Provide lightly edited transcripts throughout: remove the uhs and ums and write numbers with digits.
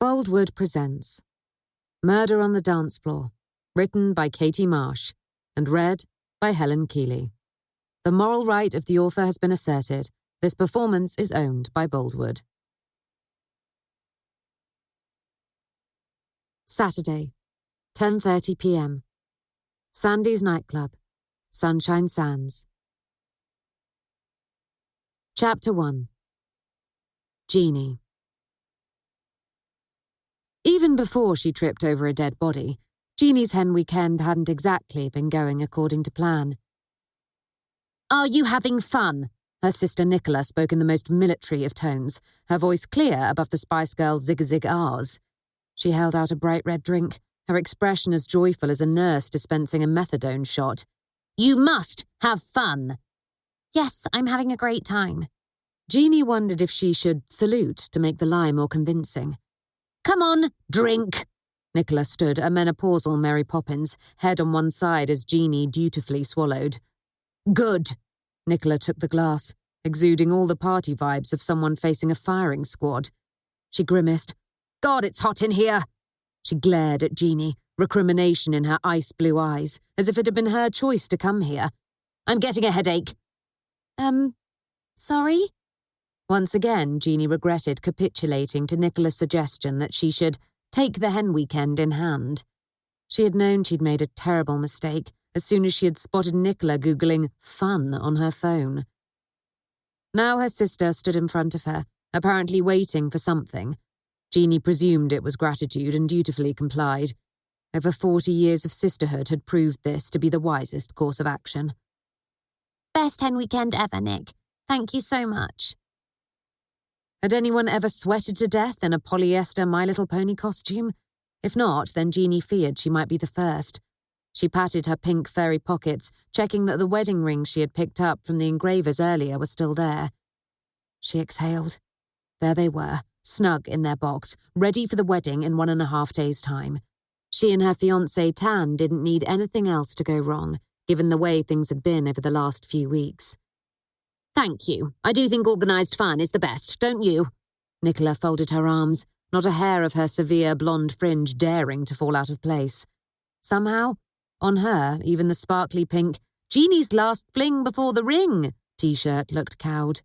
Boldwood presents Murder on the Dance Floor, written by Katie Marsh and read by Helen Keeley. The moral right of the author has been asserted. This performance is owned by Boldwood. Saturday, 10:30 p.m. Sandy's nightclub, Sunshine Sands. Chapter 1. Jeanie. Even before she tripped over a dead body, Jeanie's hen weekend hadn't exactly been going according to plan. "Are you having fun?" Her sister Nicola spoke in the most military of tones, her voice clear above the Spice Girls' zig-a-zig ahs. She held out a bright red drink, her expression as joyful as a nurse dispensing a methadone shot. "You must have fun." "Yes, I'm having a great time." Jeanie wondered if she should salute to make the lie more convincing. "Come on, drink." Nicola stood, a menopausal Mary Poppins, head on one side as Jeanie dutifully swallowed. "Good." Nicola took the glass, exuding all the party vibes of someone facing a firing squad. She grimaced. "God, it's hot in here." She glared at Jeanie, recrimination in her ice-blue eyes, as if it had been her choice to come here. "I'm getting a headache." Sorry?" Once again, Jeanie regretted capitulating to Nicola's suggestion that she should take the hen weekend in hand. She had known she'd made a terrible mistake as soon as she had spotted Nicola Googling fun on her phone. Now her sister stood in front of her, apparently waiting for something. Jeanie presumed it was gratitude and dutifully complied. Over 40 years of sisterhood had proved this to be the wisest course of action. "Best hen weekend ever, Nick. Thank you so much." Had anyone ever sweated to death in a polyester My Little Pony costume? If not, then Jeanie feared she might be the first. She patted her pink furry pockets, checking that the wedding ring she had picked up from the engravers earlier was still there. She exhaled. There they were, snug in their box, ready for the wedding in 1.5 days' time. She and her fiancé Tan didn't need anything else to go wrong, given the way things had been over the last few weeks. "Thank you. I do think organised fun is the best, don't you?" Nicola folded her arms, not a hair of her severe blonde fringe daring to fall out of place. Somehow, on her, even the sparkly pink, "Jeanie's last fling before the ring" T-shirt looked cowed.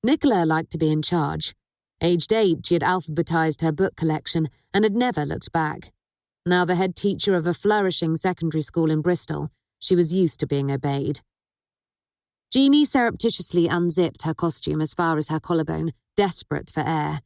Nicola liked to be in charge. Aged 8, she had alphabetized her book collection and had never looked back. Now the head teacher of a flourishing secondary school in Bristol, she was used to being obeyed. Jeanie surreptitiously unzipped her costume as far as her collarbone, desperate for air.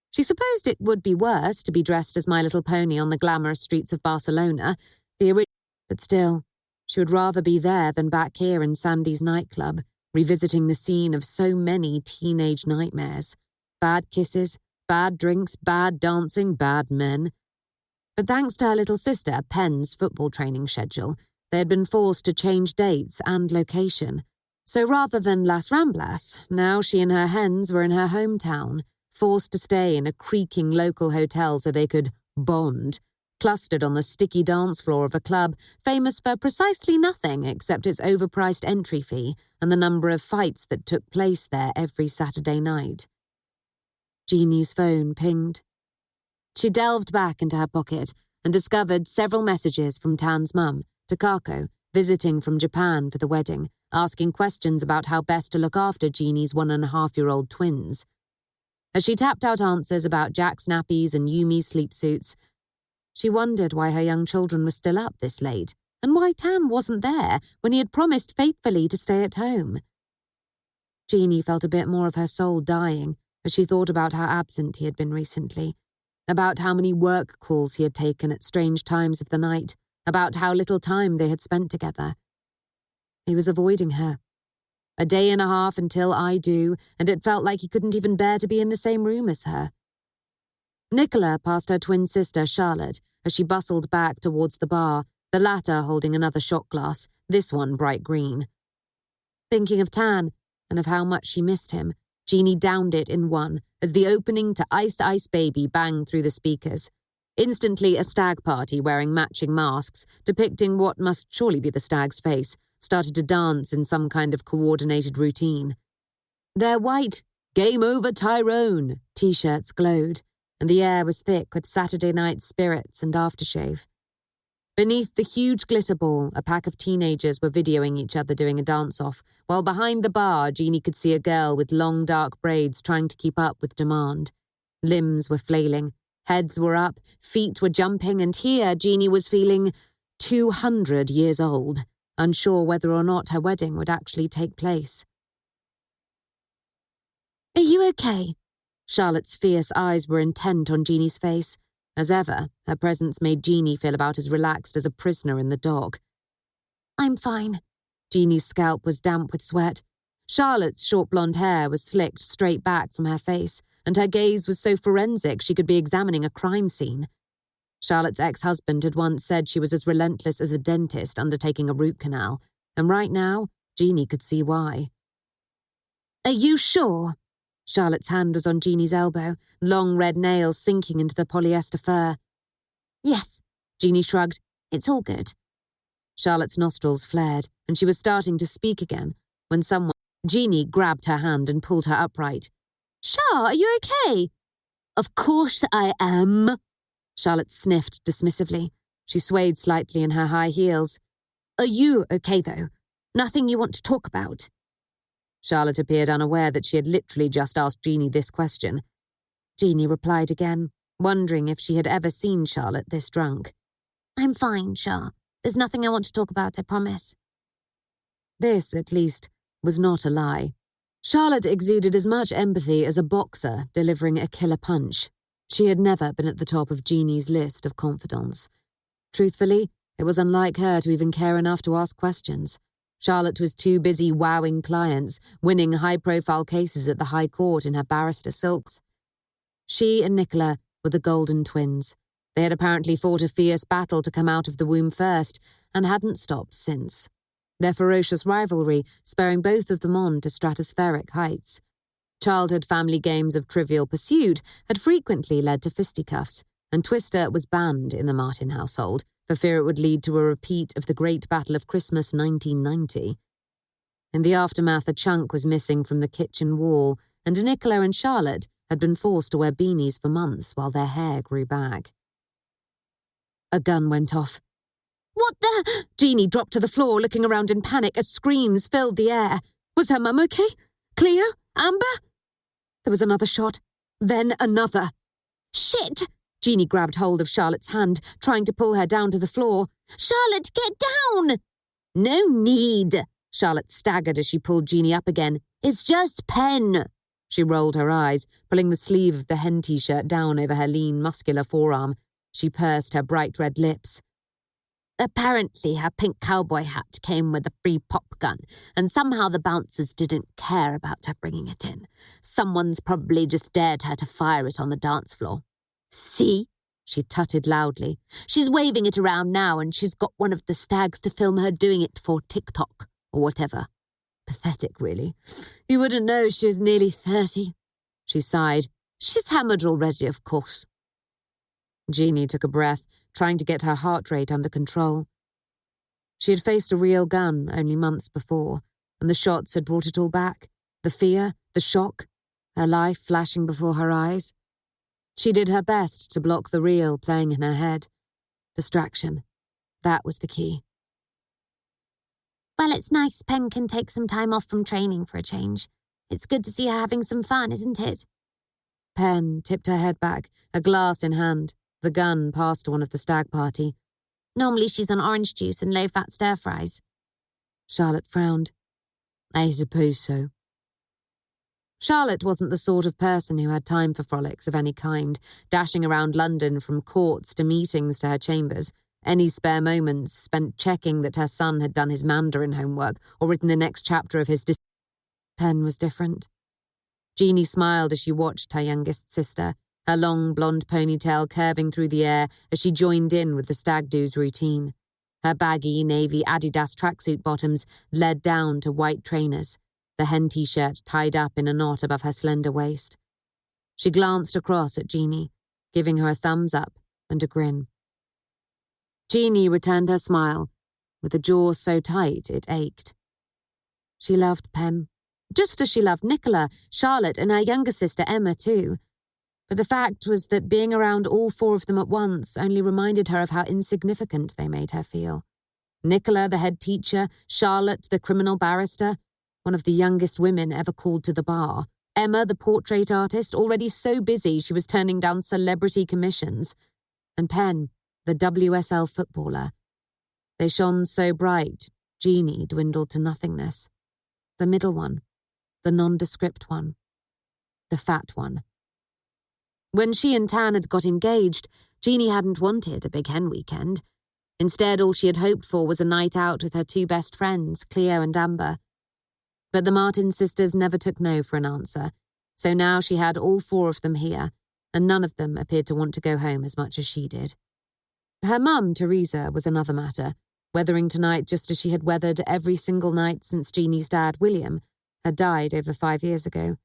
She supposed it would be worse to be dressed as My Little Pony on the glamorous streets of Barcelona, but still, she would rather be there than back here in Sandy's nightclub, revisiting the scene of so many teenage nightmares. Bad kisses, bad drinks, bad dancing, bad men. But thanks to her little sister, Penn's football training schedule, they had been forced to change dates and location. So rather than Las Ramblas, now she and her hens were in her hometown, forced to stay in a creaking local hotel so they could bond, clustered on the sticky dance floor of a club famous for precisely nothing except its overpriced entry fee and the number of fights that took place there every Saturday night. Jeanie's phone pinged. She delved back into her pocket and discovered several messages from Tan's mum, Takako, visiting from Japan for the wedding, asking questions about how best to look after Jeanie's 1.5-year-old twins. As she tapped out answers about Jack's nappies and Yumi's sleep suits, she wondered why her young children were still up this late, and why Tan wasn't there when he had promised faithfully to stay at home. Jeanie felt a bit more of her soul dying as she thought about how absent he had been recently, about how many work calls he had taken at strange times of the night, about how little time they had spent together. He was avoiding her. A day and a half until I do, and it felt like he couldn't even bear to be in the same room as her. Nicola passed her twin sister, Charlotte, as she bustled back towards the bar, the latter holding another shot glass, this one bright green. Thinking of Tan, and of how much she missed him, Jeanie downed it in one as the opening to Ice Ice Baby banged through the speakers. Instantly, a stag party wearing matching masks, depicting what must surely be the stag's face, started to dance in some kind of coordinated routine. Their white "Game Over Tyrone" T-shirts glowed, and the air was thick with Saturday night spirits and aftershave. Beneath the huge glitter ball, a pack of teenagers were videoing each other doing a dance-off, while behind the bar, Jeanie could see a girl with long dark braids trying to keep up with demand. Limbs were flailing, heads were up, feet were jumping, and here Jeanie was feeling 200 years old, unsure whether or not her wedding would actually take place. "Are you okay?" Charlotte's fierce eyes were intent on Jeanie's face. As ever, her presence made Jeanie feel about as relaxed as a prisoner in the dock. "I'm fine." Jeanie's scalp was damp with sweat. Charlotte's short blonde hair was slicked straight back from her face, and her gaze was so forensic she could be examining a crime scene. Charlotte's ex-husband had once said she was as relentless as a dentist undertaking a root canal, and right now, Jeanie could see why. "Are you sure?" Charlotte's hand was on Jeanie's elbow, long red nails sinking into the polyester fur. "Yes," Jeanie shrugged. "It's all good." Charlotte's nostrils flared, and she was starting to speak again, when Jeanie grabbed her hand and pulled her upright. "Char, are you okay?" "Of course I am." Charlotte sniffed dismissively. She swayed slightly in her high heels. "Are you okay, though? Nothing you want to talk about?" Charlotte appeared unaware that she had literally just asked Jeanie this question. Jeanie replied again, wondering if she had ever seen Charlotte this drunk. "I'm fine, Char. There's nothing I want to talk about, I promise." This, at least, was not a lie. Charlotte exuded as much empathy as a boxer delivering a killer punch. She had never been at the top of Jeanie's list of confidants. Truthfully, it was unlike her to even care enough to ask questions. Charlotte was too busy wowing clients, winning high-profile cases at the High Court in her barrister silks. She and Nicola were the Golden Twins. They had apparently fought a fierce battle to come out of the womb first, and hadn't stopped since. Their ferocious rivalry spurring both of them on to stratospheric heights. Childhood family games of Trivial Pursuit had frequently led to fisticuffs, and Twister was banned in the Martin household, for fear it would lead to a repeat of the Great Battle of Christmas 1990. In the aftermath, a chunk was missing from the kitchen wall, and Nicola and Charlotte had been forced to wear beanies for months while their hair grew back. A gun went off. "What the?" Jeanie dropped to the floor, looking around in panic as screams filled the air. Was her mum okay? Clio? Amber? There was another shot, then another. "Shit!" Jeanie grabbed hold of Charlotte's hand, trying to pull her down to the floor. "Charlotte, get down!" "No need." Charlotte staggered as she pulled Jeanie up again. "It's just Pen." She rolled her eyes, pulling the sleeve of the hen T-shirt down over her lean, muscular forearm. She pursed her bright red lips. "Apparently her pink cowboy hat came with a free pop gun, and somehow the bouncers didn't care about her bringing it in. Someone's probably just dared her to fire it on the dance floor. See?" She tutted loudly. "She's waving it around now, and she's got one of the stags to film her doing it for TikTok, or whatever. Pathetic, really. You wouldn't know she was nearly 30. She sighed. "She's hammered already, of course." Jeanie took a breath, trying to get her heart rate under control. She had faced a real gun only months before, and the shots had brought it all back. The fear, the shock, her life flashing before her eyes. She did her best to block the real playing in her head. Distraction. That was the key. "Well, it's nice Pen can take some time off from training for a change. It's good to see her having some fun, isn't it?" Pen tipped her head back, a glass in hand, the gun passed to one of the stag party. "Normally she's on orange juice and low-fat stir-fries." Charlotte frowned. "I suppose so." Charlotte wasn't the sort of person who had time for frolics of any kind, dashing around London from courts to meetings to her chambers. Any spare moments spent checking that her son had done his Mandarin homework or written the next chapter of his Pen was different. Jeanie smiled as she watched her youngest sister, her long blonde ponytail curving through the air as she joined in with the stag do's routine. Her baggy navy Adidas tracksuit bottoms led down to white trainers, the hen T-shirt tied up in a knot above her slender waist. She glanced across at Jeanie, giving her a thumbs up and a grin. Jeanie returned her smile, with a jaw so tight it ached. She loved Pen, just as she loved Nicola, Charlotte, and her younger sister Emma too. But the fact was that being around all four of them at once only reminded her of how insignificant they made her feel. Nicola, the head teacher, Charlotte, the criminal barrister, one of the youngest women ever called to the bar, Emma, the portrait artist, already so busy she was turning down celebrity commissions, and Penn, the WSL footballer. They shone so bright, Jeanie dwindled to nothingness. The middle one, the nondescript one, the fat one. When she and Tan had got engaged, Jeanie hadn't wanted a big hen weekend. Instead, all she had hoped for was a night out with her two best friends, Clio and Amber. But the Martin sisters never took no for an answer, so now she had all four of them here, and none of them appeared to want to go home as much as she did. Her mum, Teresa, was another matter, weathering tonight just as she had weathered every single night since Jeanie's dad, William, had died over 5 years ago.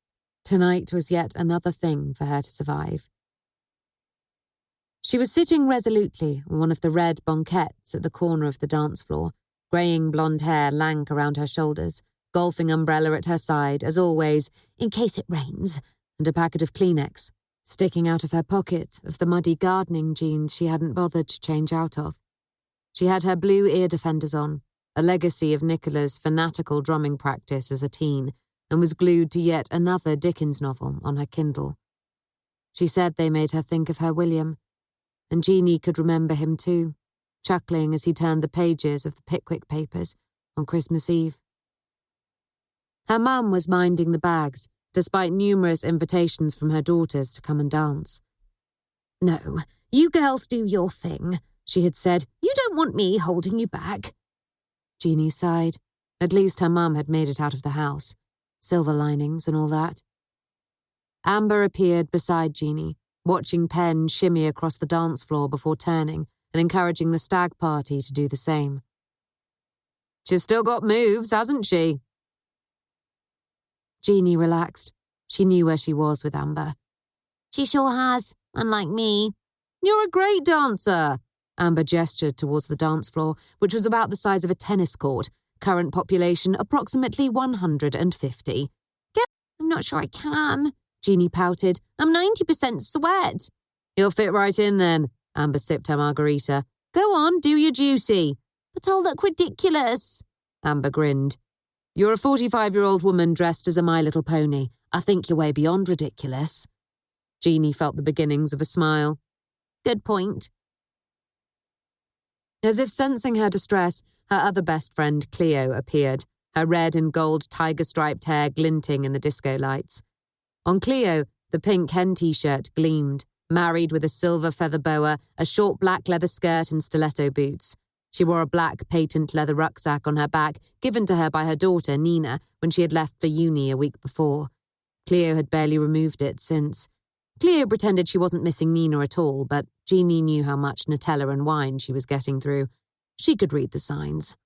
Tonight was yet another thing for her to survive. She was sitting resolutely on one of the red banquettes at the corner of the dance floor, greying blonde hair lank around her shoulders, golfing umbrella at her side, as always, in case it rains, and a packet of Kleenex sticking out of her pocket of the muddy gardening jeans she hadn't bothered to change out of. She had her blue ear defenders on, a legacy of Nicola's fanatical drumming practice as a teen, and was glued to yet another Dickens novel on her Kindle. She said they made her think of her William, and Jeanie could remember him too, chuckling as he turned the pages of the Pickwick Papers on Christmas Eve. Her mum was minding the bags, despite numerous invitations from her daughters to come and dance. "No, you girls do your thing," she had said. "You don't want me holding you back." Jeanie sighed. At least her mum had made it out of the house. Silver linings and all that. Amber appeared beside Jeanie, watching Penn shimmy across the dance floor before turning and encouraging the stag party to do the same. "She's still got moves, hasn't she?" Jeanie relaxed. She knew where she was with Amber. "She sure has, unlike me." "You're a great dancer." Amber gestured towards the dance floor, which was about the size of a tennis court, current population approximately 150. "I'm not sure I can," Jeanie pouted. "I'm 90% sweat." "You'll fit right in then." Amber sipped her margarita. "Go on, do your duty." "But I'll look ridiculous." Amber grinned. "You're a 45-year-old woman dressed as a My Little Pony. I think you're way beyond ridiculous." Jeanie felt the beginnings of a smile. "Good point." As if sensing her distress, her other best friend, Clio, appeared, her red and gold tiger-striped hair glinting in the disco lights. On Clio, the pink hen T-shirt gleamed, married with a silver feather boa, a short black leather skirt and stiletto boots. She wore a black patent leather rucksack on her back, given to her by her daughter, Nina, when she had left for uni a week before. Clio had barely removed it since. Clio pretended she wasn't missing Nina at all, but Jeanie knew how much Nutella and wine she was getting through. She could read the signs.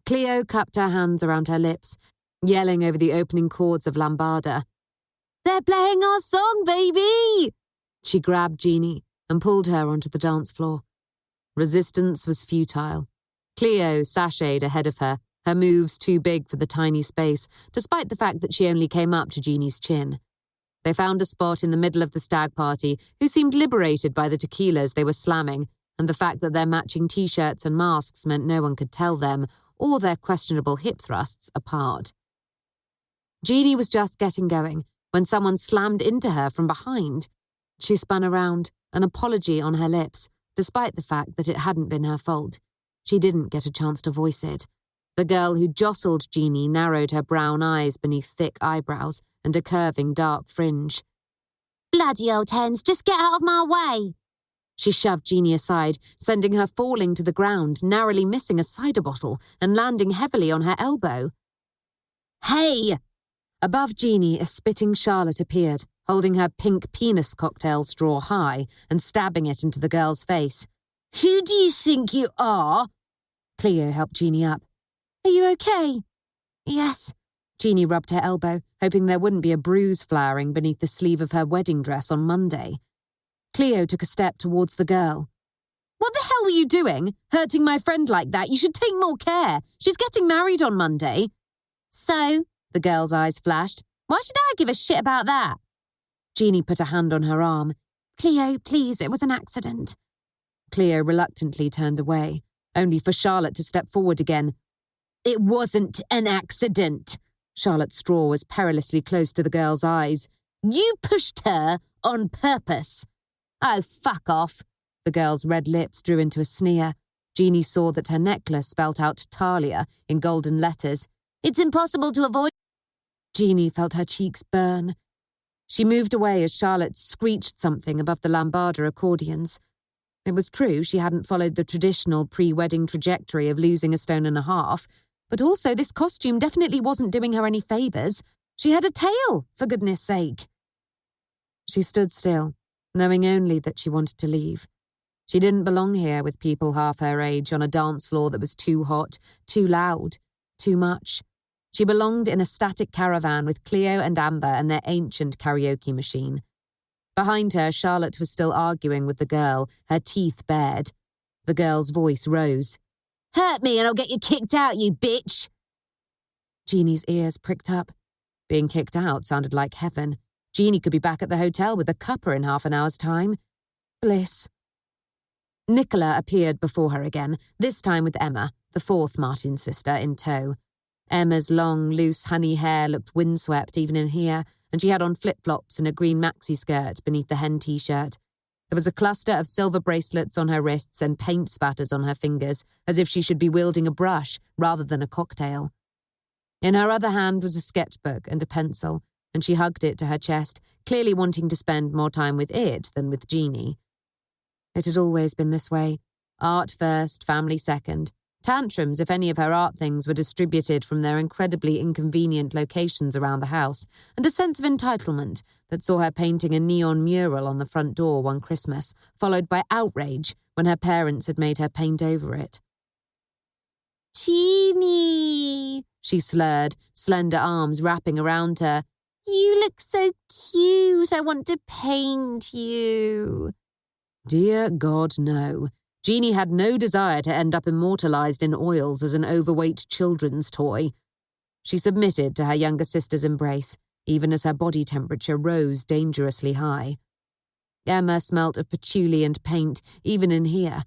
Clio cupped her hands around her lips, yelling over the opening chords of Lambada. "They're playing our song, baby!" She grabbed Jeanie and pulled her onto the dance floor. Resistance was futile. Clio sashayed ahead of her, her moves too big for the tiny space, despite the fact that she only came up to Jeanie's chin. They found a spot in the middle of the stag party, who seemed liberated by the tequilas they were slamming, and the fact that their matching T-shirts and masks meant no one could tell them, or their questionable hip thrusts, apart. Jeanie was just getting going when someone slammed into her from behind. She spun around, an apology on her lips, despite the fact that it hadn't been her fault. She didn't get a chance to voice it. The girl who jostled Jeanie narrowed her brown eyes beneath thick eyebrows and a curving dark fringe. "Bloody old hens, just get out of my way!" She shoved Jeanie aside, sending her falling to the ground, narrowly missing a cider bottle and landing heavily on her elbow. "Hey!" Above Jeanie, a spitting Charlotte appeared, holding her pink penis cocktail straw high and stabbing it into the girl's face. "Who do you think you are?" Clio helped Jeanie up. "Are you okay?" "Yes." Jeanie rubbed her elbow, hoping there wouldn't be a bruise flowering beneath the sleeve of her wedding dress on Monday. Clio took a step towards the girl. "What the hell were you doing? Hurting my friend like that? You should take more care. She's getting married on Monday." "So?" The girl's eyes flashed. "Why should I give a shit about that?" Jeanie put a hand on her arm. "Cleo, please, it was an accident." Cleo reluctantly turned away, only for Charlotte to step forward again. "It wasn't an accident." Charlotte's straw was perilously close to the girl's eyes. "You pushed her on purpose." "Oh, fuck off." The girl's red lips drew into a sneer. Jeanie saw that her necklace spelt out Talia in golden letters. "It's impossible to avoid." Jeanie felt her cheeks burn. She moved away as Charlotte screeched something above the lambada accordions. It was true she hadn't followed the traditional pre-wedding trajectory of losing a stone and a half, but also this costume definitely wasn't doing her any favours. She had a tail, for goodness sake. She stood still, knowing only that she wanted to leave. She didn't belong here with people half her age on a dance floor that was too hot, too loud, too much. She belonged in a static caravan with Clio and Amber and their ancient karaoke machine. Behind her, Charlotte was still arguing with the girl, her teeth bared. The girl's voice rose. "Hurt me and I'll get you kicked out, you bitch!" Jeanie's ears pricked up. Being kicked out sounded like heaven. Jeanie could be back at the hotel with a cuppa in half an hour's time. Bliss. Nicola appeared before her again, this time with Emma, the fourth Martin sister, in tow. Emma's long, loose honey hair looked windswept even in here, and she had on flip-flops and a green maxi skirt beneath the hen T-shirt. There was a cluster of silver bracelets on her wrists and paint spatters on her fingers, as if she should be wielding a brush rather than a cocktail. In her other hand was a sketchbook and a pencil, and she hugged it to her chest, clearly wanting to spend more time with it than with Jeanie. It had always been this way. Art first, family second. Tantrums if any of her art things were distributed from their incredibly inconvenient locations around the house, and a sense of entitlement that saw her painting a neon mural on the front door one Christmas, followed by outrage when her parents had made her paint over it. "Jeanie," she slurred, slender arms wrapping around her. "You look so cute. I want to paint you." Dear God, no. Jeanie had no desire to end up immortalized in oils as an overweight children's toy. She submitted to her younger sister's embrace, even as her body temperature rose dangerously high. Emma smelt of patchouli and paint, even in here.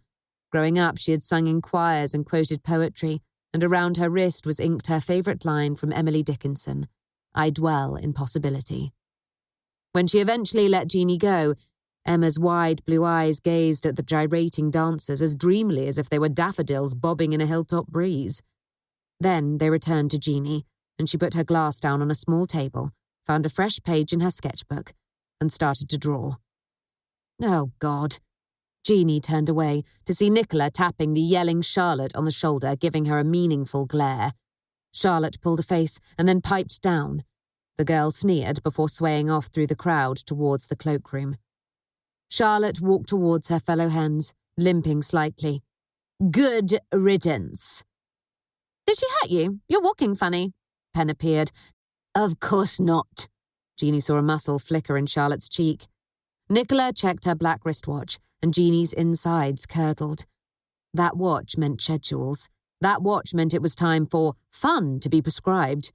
Growing up, she had sung in choirs and quoted poetry, and around her wrist was inked her favourite line from Emily Dickinson, "I dwell in possibility." When she eventually let Jeanie go, Emma's wide blue eyes gazed at the gyrating dancers as dreamily as if they were daffodils bobbing in a hilltop breeze. Then they returned to Jeanie, and she put her glass down on a small table, found a fresh page in her sketchbook, and started to draw. Oh, God. Jeanie turned away to see Nicola tapping the yelling Charlotte on the shoulder, giving her a meaningful glare. Charlotte pulled a face and then piped down. The girl sneered before swaying off through the crowd towards the cloakroom. Charlotte walked towards her fellow hens, limping slightly. "Good riddance." "Did she hurt you? You're walking funny." Pen appeared. "Of course not." Jeanie saw a muscle flicker in Charlotte's cheek. Nicola checked her black wristwatch, and Jeanie's insides curdled. That watch meant schedules. That watch meant it was time for fun to be prescribed.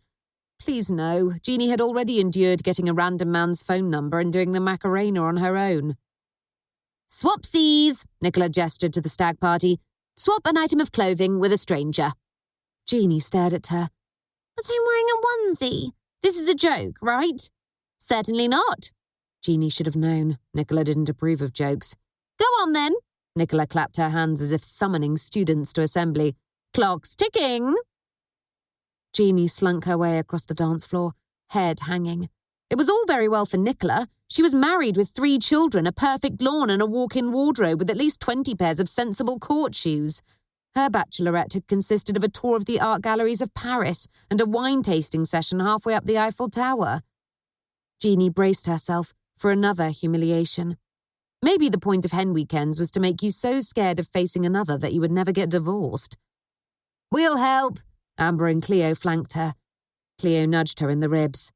Please no, Jeanie had already endured getting a random man's phone number and doing the Macarena on her own. "Swapsies," Nicola gestured to the stag party. "Swap an item of clothing with a stranger." Jeanie stared at her. "But I'm wearing a onesie. This is a joke, right?" "Certainly not." Jeanie should have known. Nicola didn't approve of jokes. "Go on then." Nicola clapped her hands as if summoning students to assembly. "Clock's ticking." Jeanie slunk her way across the dance floor, head hanging. It was all very well for Nicola. She was married with 3 children, a perfect lawn and a walk-in wardrobe with at least 20 pairs of sensible court shoes. Her bachelorette had consisted of a tour of the art galleries of Paris and a wine tasting session halfway up the Eiffel Tower. Jeanie braced herself for another humiliation. Maybe the point of hen weekends was to make you so scared of facing another that you would never get divorced. "We'll help." Amber and Cleo flanked her. Cleo nudged her in the ribs.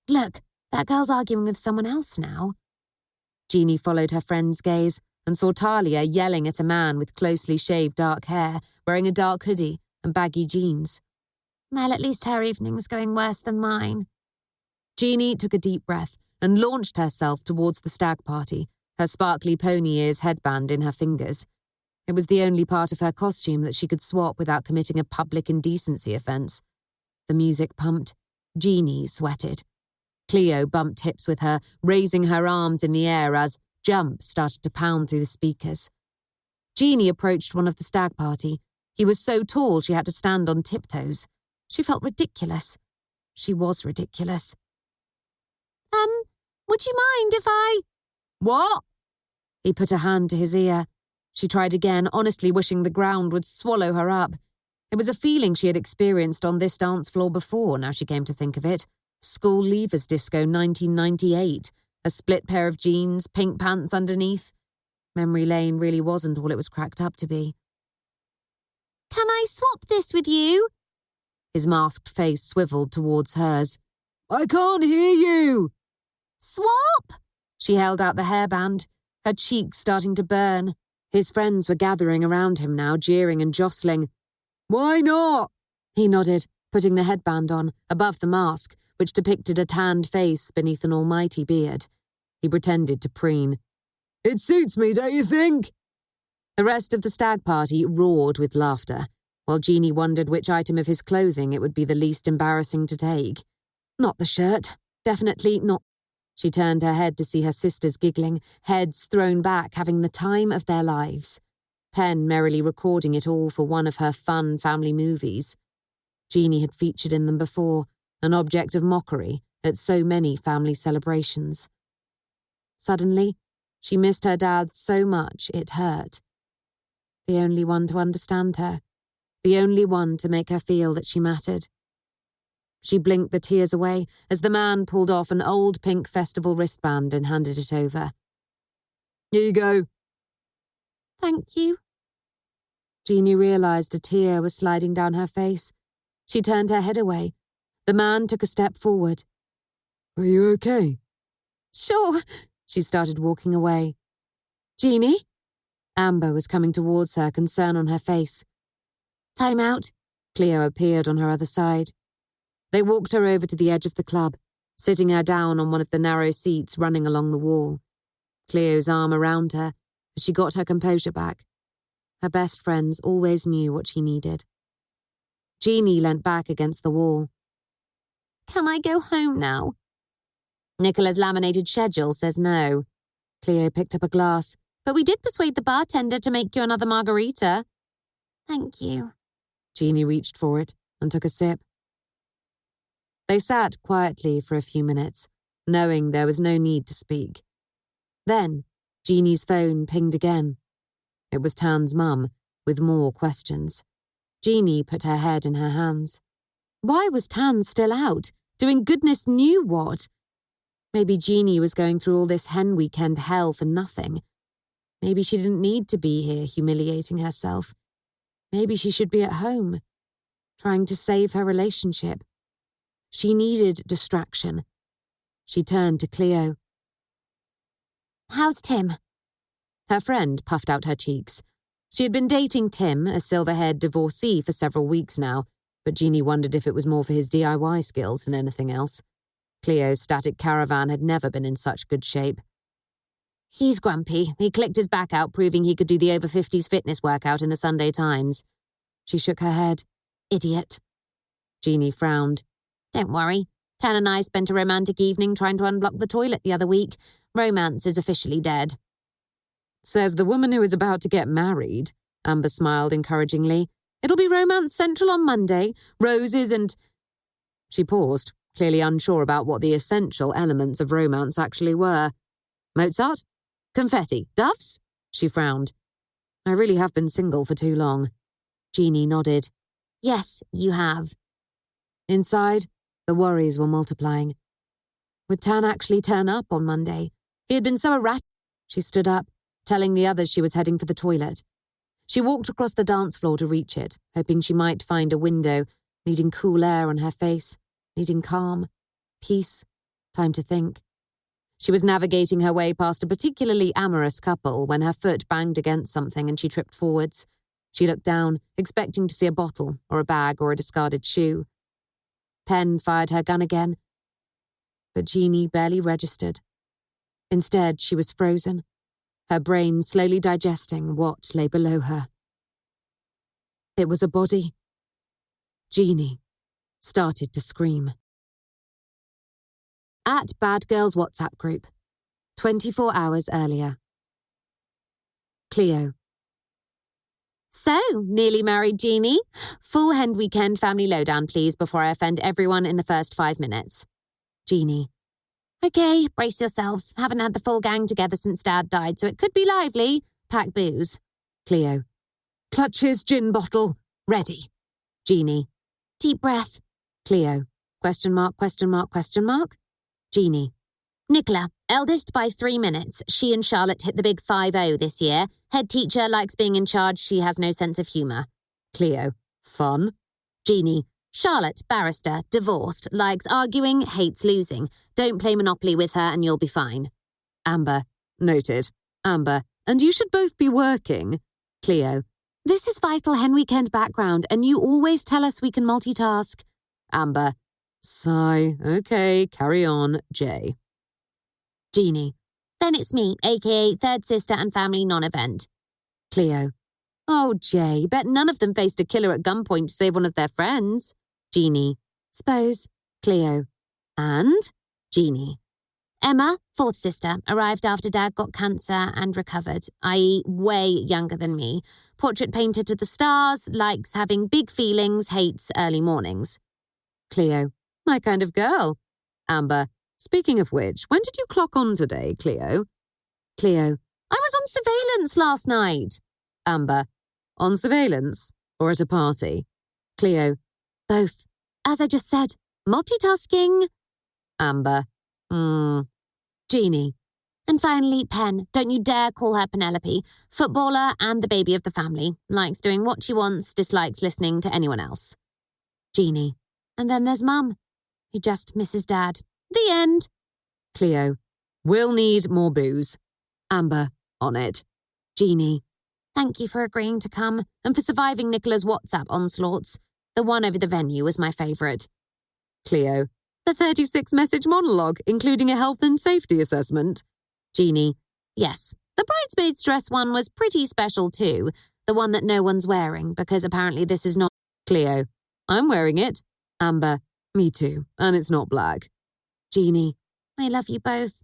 "Look, that girl's arguing with someone else now." Jeanie followed her friend's gaze and saw Talia yelling at a man with closely shaved dark hair, wearing a dark hoodie and baggy jeans. "Well, at least her evening's going worse than mine." Jeanie took a deep breath and launched herself towards the stag party, her sparkly pony ears headband in her fingers. It was the only part of her costume that she could swap without committing a public indecency offence. The music pumped. Jeanie sweated. Clio bumped hips with her, raising her arms in the air as Jump started to pound through the speakers. Jeanie approached one of the stag party. He was so tall she had to stand on tiptoes. She felt ridiculous. She was ridiculous. Would you mind if I— What? He put a hand to his ear. She tried again, honestly wishing the ground would swallow her up. It was a feeling she had experienced on this dance floor before, now she came to think of it. School leavers disco 1998. A split pair of jeans, pink pants underneath. Memory lane really wasn't all it was cracked up to be. Can I swap this with you? His masked face swiveled towards hers. I can't hear you! Swap! She held out the hairband, her cheeks starting to burn. His friends were gathering around him now, jeering and jostling. Why not? He nodded, putting the headband on, above the mask, which depicted a tanned face beneath an almighty beard. He pretended to preen. It suits me, don't you think? The rest of the stag party roared with laughter, while Jeanie wondered which item of his clothing it would be the least embarrassing to take. Not the shirt. Definitely not. She turned her head to see her sisters giggling, heads thrown back, having the time of their lives. Pen merrily recording it all for one of her fun family movies. Jeanie had featured in them before, an object of mockery at so many family celebrations. Suddenly, she missed her dad so much it hurt. The only one to understand her, the only one to make her feel that she mattered. She blinked the tears away as the man pulled off an old pink festival wristband and handed it over. Here you go. Thank you. Jeanie realised a tear was sliding down her face. She turned her head away. The man took a step forward. Are you okay? Sure. She started walking away. Jeanie? Amber was coming towards her, concern on her face. Time out. Clio appeared on her other side. They walked her over to the edge of the club, sitting her down on one of the narrow seats running along the wall. Clio's arm around her, as she got her composure back. Her best friends always knew what she needed. Jeanie leant back against the wall. Can I go home now? Nicola's laminated schedule says no. Clio picked up a glass, but we did persuade the bartender to make you another margarita. Thank you. Jeanie reached for it and took a sip. They sat quietly for a few minutes, knowing there was no need to speak. Then, Jeanie's phone pinged again. It was Tan's mum, with more questions. Jeanie put her head in her hands. Why was Tan still out, doing goodness knew what? Maybe Jeanie was going through all this hen weekend hell for nothing. Maybe she didn't need to be here humiliating herself. Maybe she should be at home, trying to save her relationship. She needed distraction. She turned to Clio. How's Tim? Her friend puffed out her cheeks. She had been dating Tim, a silver-haired divorcee, for several weeks now, but Jeanie wondered if it was more for his DIY skills than anything else. Clio's static caravan had never been in such good shape. He's grumpy. He clicked his back out, proving he could do the over-50s fitness workout in the Sunday Times. She shook her head. Idiot. Jeanie frowned. Don't worry. Tan and I spent a romantic evening trying to unblock the toilet the other week. Romance is officially dead. Says the woman who is about to get married. Amber smiled encouragingly. It'll be romance central on Monday. Roses and... She paused, clearly unsure about what the essential elements of romance actually were. Mozart? Confetti? Doves? She frowned. I really have been single for too long. Jeanie nodded. Yes, you have. Inside, the worries were multiplying. Would Tan actually turn up on Monday? He had been so erratic. She stood up, telling the others she was heading for the toilet. She walked across the dance floor to reach it, hoping she might find a window, needing cool air on her face, needing calm, peace, time to think. She was navigating her way past a particularly amorous couple when her foot banged against something and she tripped forwards. She looked down, expecting to see a bottle or a bag or a discarded shoe. Pen fired her gun again. But Jeanie barely registered. Instead, she was frozen, her brain slowly digesting what lay below her. It was a body. Jeanie started to scream. At Bad Girls WhatsApp group, 24 hours earlier. Clio. So, nearly married, Jeanie. Full hen weekend family lowdown, please, before I offend everyone in the first 5 minutes. Jeanie. Okay, brace yourselves. Haven't had the full gang together since Dad died, so it could be lively. Pack booze. Clio. Clutches, gin bottle. Ready. Jeanie. Deep breath. Clio. Question mark, question mark, question mark. Jeanie. Nicola, eldest by 3 minutes. She and Charlotte hit the big 5-0 this year. Head teacher likes being in charge. She has no sense of humour. Clio. Fun. Jeanie. Charlotte, barrister, divorced, likes arguing, hates losing. Don't play Monopoly with her and you'll be fine. Amber. Noted. Amber. And you should both be working. Clio. This is vital hen weekend background and you always tell us we can multitask. Amber. Sigh. Okay, carry on. J. Jeanie. Then it's me, aka third sister and family non-event. Clio. Oh, Jay, bet none of them faced a killer at gunpoint to save one of their friends. Jeanie. Suppose. Clio. And? Jeanie. Emma, fourth sister, arrived after Dad got cancer and recovered, i.e. way younger than me. Portrait painted to the stars, likes having big feelings, hates early mornings. Clio. My kind of girl. Amber. Speaking of which, when did you clock on today, Clio? Clio. I was on surveillance last night. Amber. On surveillance? Or at a party? Clio. Both. As I just said, multitasking. Amber. Jeanie. And finally, Pen. Don't you dare call her Penelope. Footballer and the baby of the family. Likes doing what she wants, dislikes listening to anyone else. Jeanie. And then there's Mum, who just misses Dad. The end. Clio. We'll need more booze. Amber. On it. Jeanie. Thank you for agreeing to come and for surviving Nicola's WhatsApp onslaughts. The one over the venue was my favourite. Clio. The 36-message monologue, including a health and safety assessment. Jeanie. Yes. The bridesmaid's dress one was pretty special too. The one that no one's wearing, because apparently this is not... Clio. I'm wearing it. Amber. Me too. And it's not black. Jeanie. I love you both.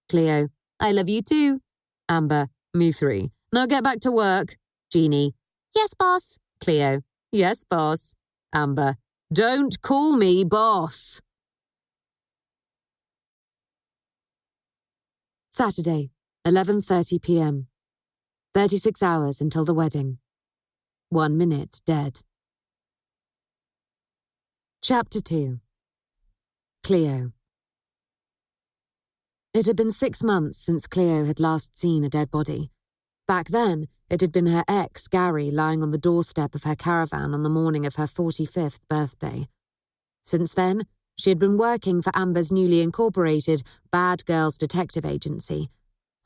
Clio. I love you too. Amber. Me 3. Now get back to work. Jeanie. Yes, boss. Clio. Yes, boss. Amber. Don't call me boss. Saturday, 11:30 p.m. 36 hours until the wedding. 1 minute dead. Chapter 2. Clio. It had been 6 months since Clio had last seen a dead body. Back then, it had been her ex, Gary, lying on the doorstep of her caravan on the morning of her 45th birthday. Since then, she had been working for Amber's newly incorporated Bad Girls Detective Agency.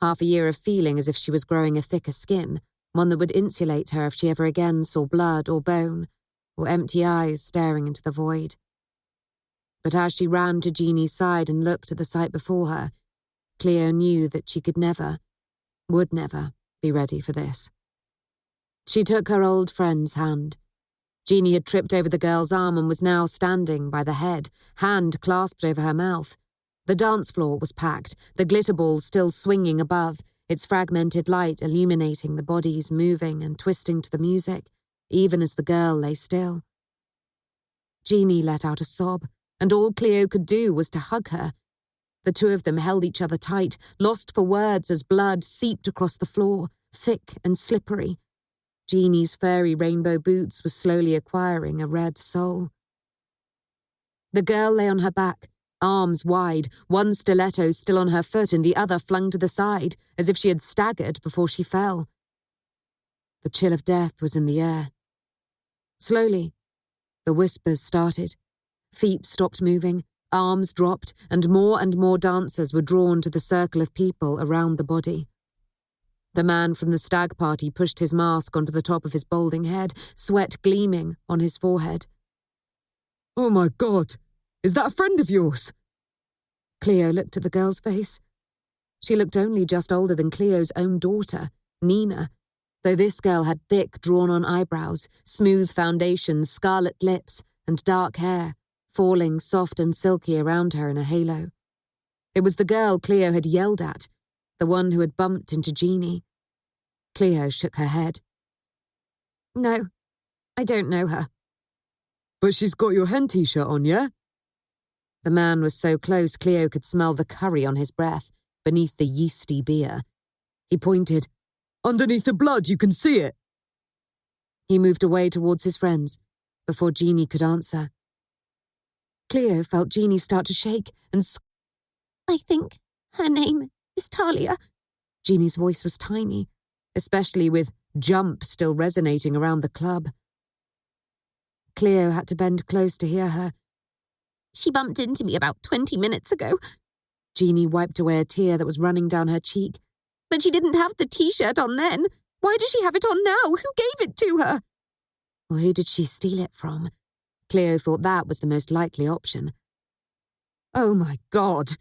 Half a year of feeling as if she was growing a thicker skin, one that would insulate her if she ever again saw blood or bone, or empty eyes staring into the void. But as she ran to Jeanie's side and looked at the sight before her, Clio knew that she could never, would never, be ready for this. She took her old friend's hand. Jeanie had tripped over the girl's arm and was now standing by the head, hand clasped over her mouth. The dance floor was packed, the glitter balls still swinging above, its fragmented light illuminating the bodies moving and twisting to the music, even as the girl lay still. Jeanie let out a sob, and all Clio could do was to hug her. The two of them held each other tight, lost for words as blood seeped across the floor, thick and slippery. Jeanie's furry rainbow boots were slowly acquiring a red sole. The girl lay on her back, arms wide, one stiletto still on her foot and the other flung to the side, as if she had staggered before she fell. The chill of death was in the air. Slowly, the whispers started. Feet stopped moving, arms dropped, and more dancers were drawn to the circle of people around the body. The man from the stag party pushed his mask onto the top of his balding head, sweat gleaming on his forehead. "Oh my God, is that a friend of yours?" Clio looked at the girl's face. She looked only just older than Clio's own daughter, Nina, though this girl had thick, drawn-on eyebrows, smooth foundations, scarlet lips, and dark hair, falling soft and silky around her in a halo. It was the girl Clio had yelled at, the one who had bumped into Jeanie. Clio shook her head. No, I don't know her. But she's got your hen T-shirt on, yeah? The man was so close Clio could smell the curry on his breath beneath the yeasty beer. He pointed. Underneath the blood, you can see it. He moved away towards his friends before Jeanie could answer. Clio felt Jeanie start to shake and I think her name is Talia. Jeanie's voice was tiny, especially with jump still resonating around the club. Clio had to bend close to hear her. She bumped into me about 20 minutes ago. Jeanie wiped away a tear that was running down her cheek. But she didn't have the T-shirt on then. Why does she have it on now? Who gave it to her? Well, who did she steal it from? Clio thought that was the most likely option. Oh my God.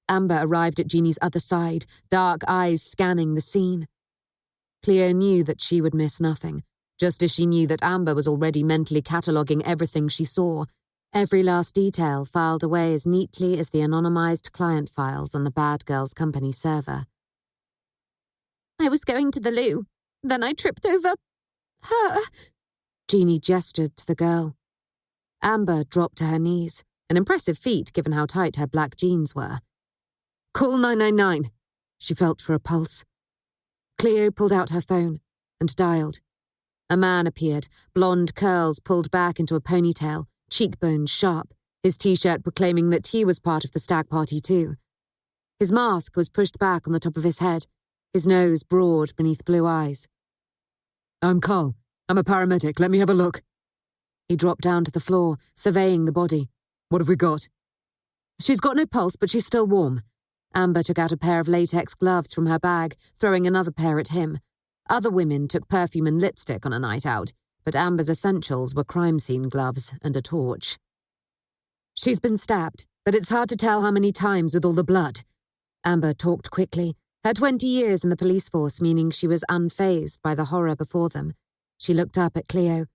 Amber arrived at Jeanie's other side, dark eyes scanning the scene. Clio knew that she would miss nothing, just as she knew that Amber was already mentally cataloguing everything she saw, every last detail filed away as neatly as the anonymized client files on the Bad Girls Company server. I was going to the loo. Then I tripped over her. Jeanie gestured to the girl. Amber dropped to her knees, an impressive feat given how tight her black jeans were. Call 999. She felt for a pulse. Clio pulled out her phone and dialed. A man appeared, blonde curls pulled back into a ponytail, cheekbones sharp, his T-shirt proclaiming that he was part of the stag party too. His mask was pushed back on the top of his head, his nose broad beneath blue eyes. I'm Carl. I'm a paramedic. Let me have a look. He dropped down to the floor, surveying the body. What have we got? She's got no pulse, but she's still warm. Amber took out a pair of latex gloves from her bag, throwing another pair at him. Other women took perfume and lipstick on a night out, but Amber's essentials were crime scene gloves and a torch. She's been stabbed, but it's hard to tell how many times with all the blood. Amber talked quickly, her 20 years in the police force meaning she was unfazed by the horror before them. She looked up at Clio.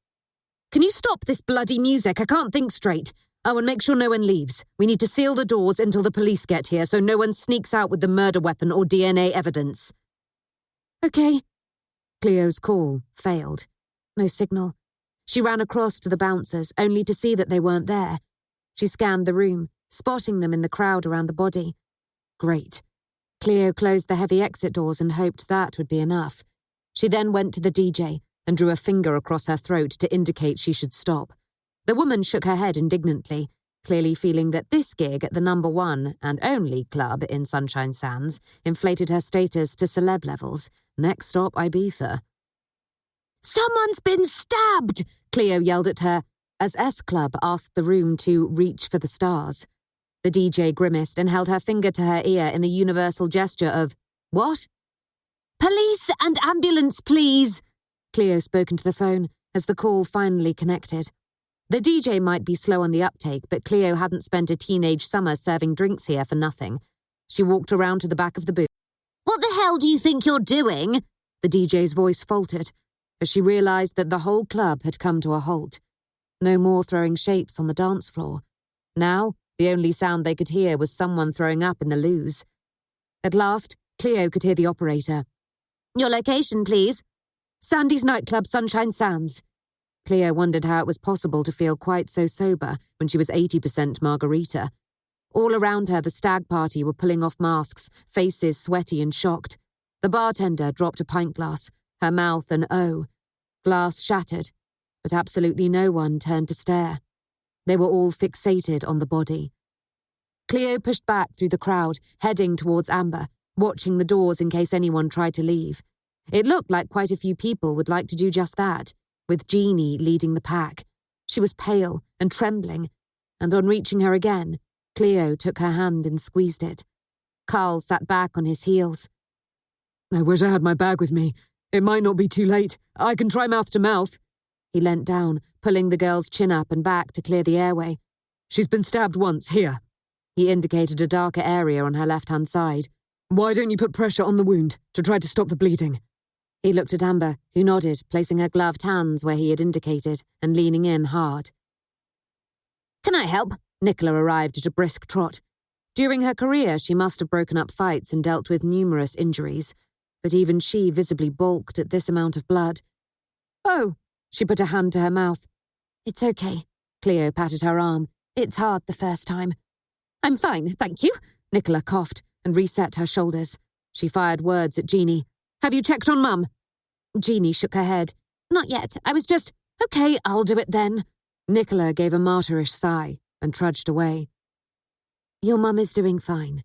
Can you stop this bloody music? I can't think straight. Oh, and make sure no one leaves. We need to seal the doors until the police get here so no one sneaks out with the murder weapon or DNA evidence. Okay. Clio's call failed. No signal. She ran across to the bouncers, only to see that they weren't there. She scanned the room, spotting them in the crowd around the body. Great. Clio closed the heavy exit doors and hoped that would be enough. She then went to the DJ and drew a finger across her throat to indicate she should stop. The woman shook her head indignantly, clearly feeling that this gig at the #1 and only club in Sunshine Sands inflated her status to celeb levels. Next stop, Ibiza. Someone's been stabbed! Clio yelled at her, as S-Club asked the room to reach for the stars. The DJ grimaced and held her finger to her ear in the universal gesture of, what? Police and ambulance, please! Clio spoke into the phone as the call finally connected. The DJ might be slow on the uptake, but Clio hadn't spent a teenage summer serving drinks here for nothing. She walked around to the back of the booth. What the hell do you think you're doing? The DJ's voice faltered, as she realized that the whole club had come to a halt. No more throwing shapes on the dance floor. Now, the only sound they could hear was someone throwing up in the loos. At last, Clio could hear the operator. Your location, please. Sandy's nightclub, Sunshine Sands. Clio wondered how it was possible to feel quite so sober when she was 80% margarita. All around her, the stag party were pulling off masks, faces sweaty and shocked. The bartender dropped a pint glass, her mouth an O. Glass shattered, but absolutely no one turned to stare. They were all fixated on the body. Clio pushed back through the crowd, heading towards Amber, watching the doors in case anyone tried to leave. It looked like quite a few people would like to do just that, with Jeanie leading the pack. She was pale and trembling, and on reaching her again, Clio took her hand and squeezed it. Carl sat back on his heels. I wish I had my bag with me. It might not be too late. I can try mouth to mouth. He leant down, pulling the girl's chin up and back to clear the airway. She's been stabbed once, here. He indicated a darker area on her left-hand side. "Why don't you put pressure on the wound to try to stop the bleeding?" He looked at Amber, who nodded, placing her gloved hands where he had indicated and leaning in hard. "Can I help?" Nicola arrived at a brisk trot. During her career, she must have broken up fights and dealt with numerous injuries, but even she visibly balked at this amount of blood. "Oh," she put a hand to her mouth. "It's okay." Clio patted her arm. "It's hard the first time." "I'm fine, thank you." Nicola coughed and reset her shoulders. She fired words at Jeanie. "Have you checked on Mum?" Jeanie shook her head. "Not yet. I was just, okay, I'll do it then." Nicola gave a martyrish sigh and trudged away. "Your mum is doing fine,"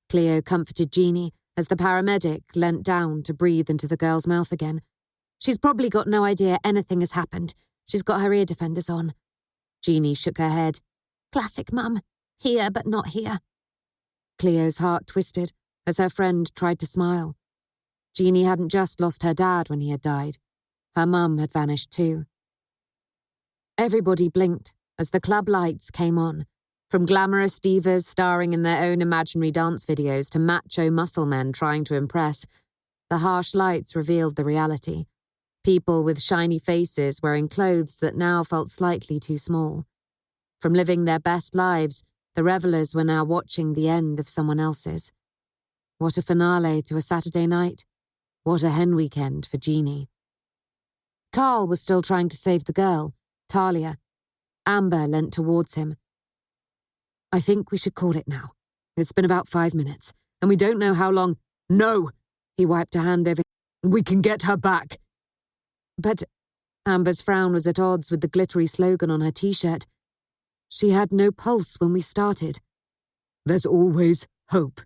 Clio comforted Jeanie as the paramedic leant down to breathe into the girl's mouth again. "She's probably got no idea anything has happened. She's got her ear defenders on." Jeanie shook her head. "Classic Mum. Here but not here." Clio's heart twisted as her friend tried to smile. Jeanie hadn't just lost her dad when he had died. Her mum had vanished too. Everybody blinked as the club lights came on, from glamorous divas starring in their own imaginary dance videos to macho muscle men trying to impress. The harsh lights revealed the reality. People with shiny faces wearing clothes that now felt slightly too small. From living their best lives, the revelers were now watching the end of someone else's. What a finale to a Saturday night. What a hen weekend for Jeanie. Carl was still trying to save the girl, Talia. Amber leant towards him. "I think we should call it now. It's been about 5 minutes, and we don't know how long—" "No!" He wiped a hand over. "We can get her back." "But—" Amber's frown was at odds with the glittery slogan on her T-shirt. "She had no pulse when we started." "There's always hope."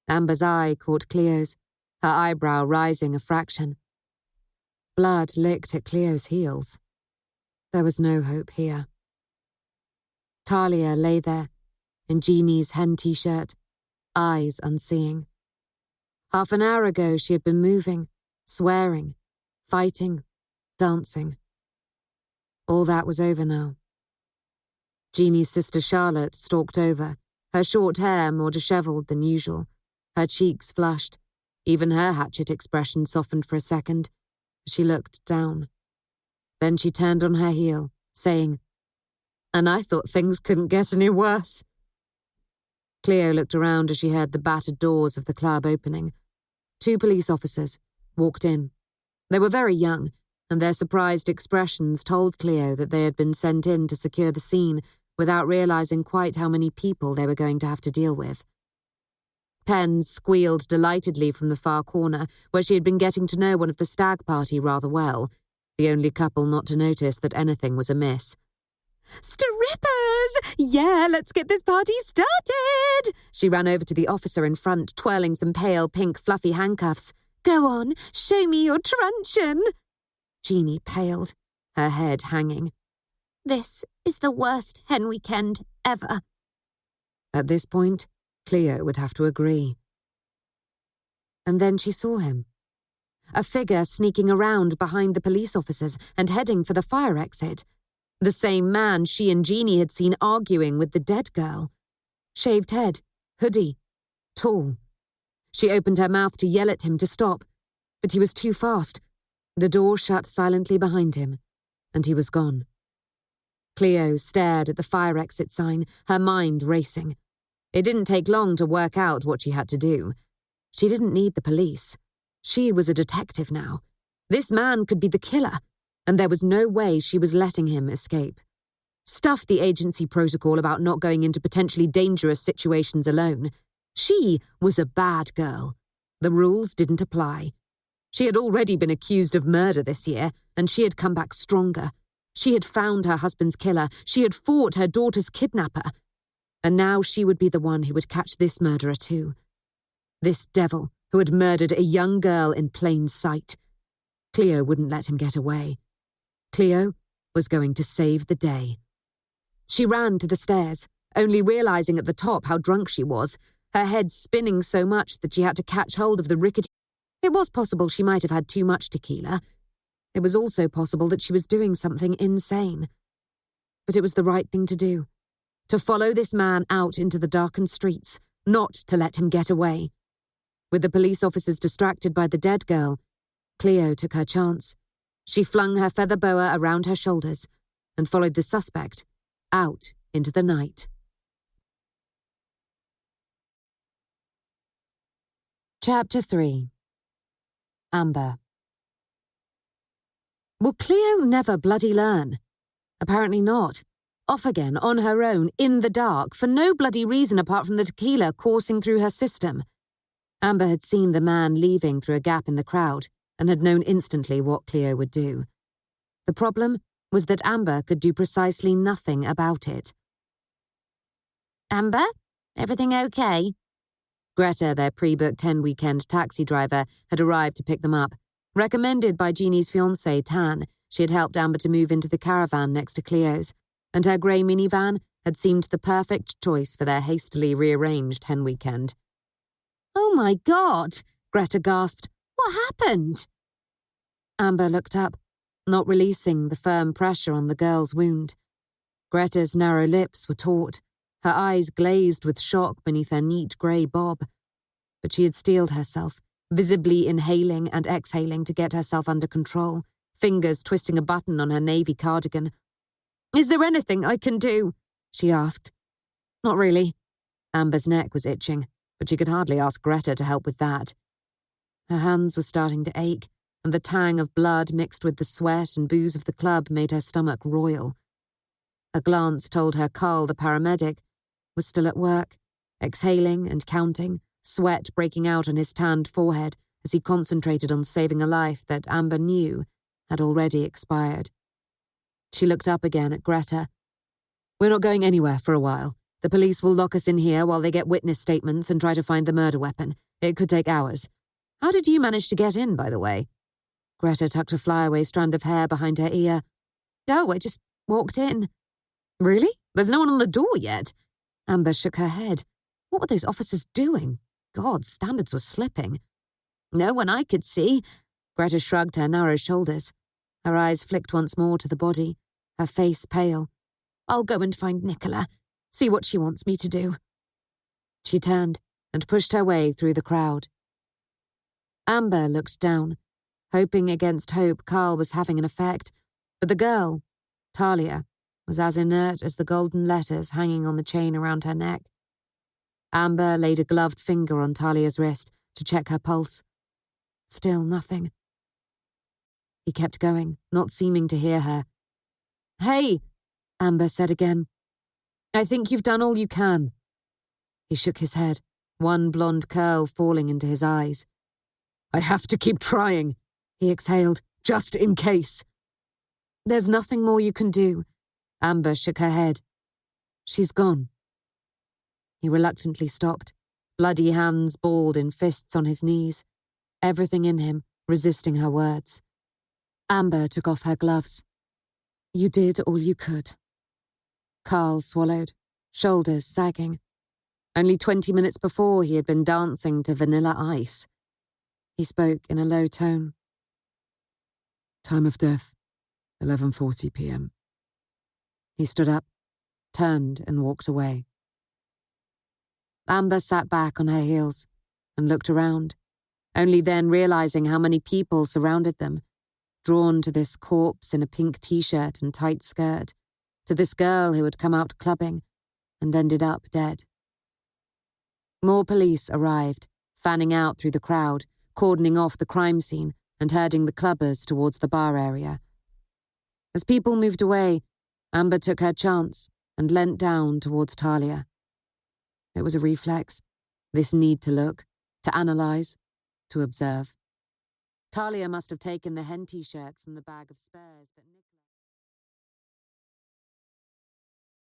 Amber's eye caught Clio's, her eyebrow rising a fraction. Blood licked at Clio's heels. There was no hope here. Talia lay there, in Jeanie's hen T-shirt, eyes unseeing. Half an hour ago she had been moving, swearing, fighting, dancing. All that was over now. Jeanie's sister Charlotte stalked over, her short hair more dishevelled than usual, her cheeks flushed. Even her hatchet expression softened for a second. She looked down. Then she turned on her heel, saying, "And I thought things couldn't get any worse." Clio looked around as she heard the battered doors of the club opening. 2 police officers walked in. They were very young, and their surprised expressions told Clio that they had been sent in to secure the scene without realizing quite how many people they were going to have to deal with. Pens squealed delightedly from the far corner, where she had been getting to know one of the stag party rather well, the only couple not to notice that anything was amiss. "Strippers! Yeah, let's get this party started!" She ran over to the officer in front, twirling some pale pink fluffy handcuffs. "Go on, show me your truncheon." Jeanie paled, her head hanging. "This is the worst hen weekend ever." At this point, Clio would have to agree. And then she saw him. A figure sneaking around behind the police officers and heading for the fire exit. The same man she and Jeanie had seen arguing with the dead girl. Shaved head, hoodie, tall. She opened her mouth to yell at him to stop, but he was too fast. The door shut silently behind him, and he was gone. Clio stared at the fire exit sign, her mind racing. It didn't take long to work out what she had to do. She didn't need the police. She was a detective now. This man could be the killer, and there was no way she was letting him escape. Stuff the agency protocol about not going into potentially dangerous situations alone. She was a bad girl. The rules didn't apply. She had already been accused of murder this year, and she had come back stronger. She had found her husband's killer. She had fought her daughter's kidnapper. And now she would be the one who would catch this murderer too. This devil who had murdered a young girl in plain sight. Clio wouldn't let him get away. Clio was going to save the day. She ran to the stairs, only realizing at the top how drunk she was, her head spinning so much that she had to catch hold of the rickety. It was possible she might have had too much tequila. It was also possible that she was doing something insane. But it was the right thing to do. to follow this man out into the darkened streets, not to let him get away. With the police officers distracted by the dead girl, Clio took her chance. She flung her feather boa around her shoulders and followed the suspect out into the night. Chapter 3. Amber. Will Clio never bloody learn? Apparently not. Off again, on her own, in the dark, for no bloody reason apart from the tequila coursing through her system. Amber had seen the man leaving through a gap in the crowd and had known instantly what Clio would do. The problem was that Amber could do precisely nothing about it. Amber? Everything okay? Greta, their pre-booked 10-weekend taxi driver, had arrived to pick them up. Recommended by Jeanie's fiancé, Tan, she had helped Amber to move into the caravan next to Clio's, and her grey minivan had seemed the perfect choice for their hastily rearranged hen weekend. "Oh my God!" Greta gasped. "What happened?" Amber looked up, not releasing the firm pressure on the girl's wound. Greta's narrow lips were taut, her eyes glazed with shock beneath her neat grey bob. But she had steeled herself, visibly inhaling and exhaling to get herself under control, fingers twisting a button on her navy cardigan. "Is there anything I can do?" she asked. "Not really." Amber's neck was itching, but she could hardly ask Greta to help with that. Her hands were starting to ache, and the tang of blood mixed with the sweat and booze of the club made her stomach roil. A glance told her Carl, the paramedic, was still at work, exhaling and counting, sweat breaking out on his tanned forehead as he concentrated on saving a life that Amber knew had already expired. She looked up again at Greta. "We're not going anywhere for a while. The police will lock us in here while they get witness statements and try to find the murder weapon. It could take hours. How did you manage to get in, by the way?" Greta tucked a flyaway strand of hair behind her ear. "Oh, I just walked in." "Really? There's no one on the door yet?" Amber shook her head. What were those officers doing? God, standards were slipping. "No one I could see." Greta shrugged her narrow shoulders. Her eyes flicked once more to the body, her face pale. "I'll go and find Nicola, see what she wants me to do." She turned and pushed her way through the crowd. Amber looked down, hoping against hope Carl was having an effect, but the girl, Talia, was as inert as the golden letters hanging on the chain around her neck. Amber laid a gloved finger on Talia's wrist to check her pulse. Still nothing. He kept going, not seeming to hear her. "Hey," Amber said again. "I think you've done all you can." He shook his head, one blonde curl falling into his eyes. "I have to keep trying," he exhaled, "just in case." "There's nothing more you can do." Amber shook her head. "She's gone." He reluctantly stopped, bloody hands balled in fists on his knees, everything in him resisting her words. Amber took off her gloves. "You did all you could." Carl swallowed, shoulders sagging. Only 20 minutes before he had been dancing to Vanilla Ice. He spoke in a low tone. "Time of death, 11:40 p.m. He stood up, turned and walked away. Amber sat back on her heels and looked around, only then realizing how many people surrounded them, drawn to this corpse in a pink T-shirt and tight skirt, to this girl who had come out clubbing and ended up dead. More police arrived, fanning out through the crowd, cordoning off the crime scene and herding the clubbers towards the bar area. As people moved away, Amber took her chance and leant down towards Talia. It was a reflex, this need to look, to analyse, to observe. Talia must have taken the hen T-shirt from the bag of spares that Nicola...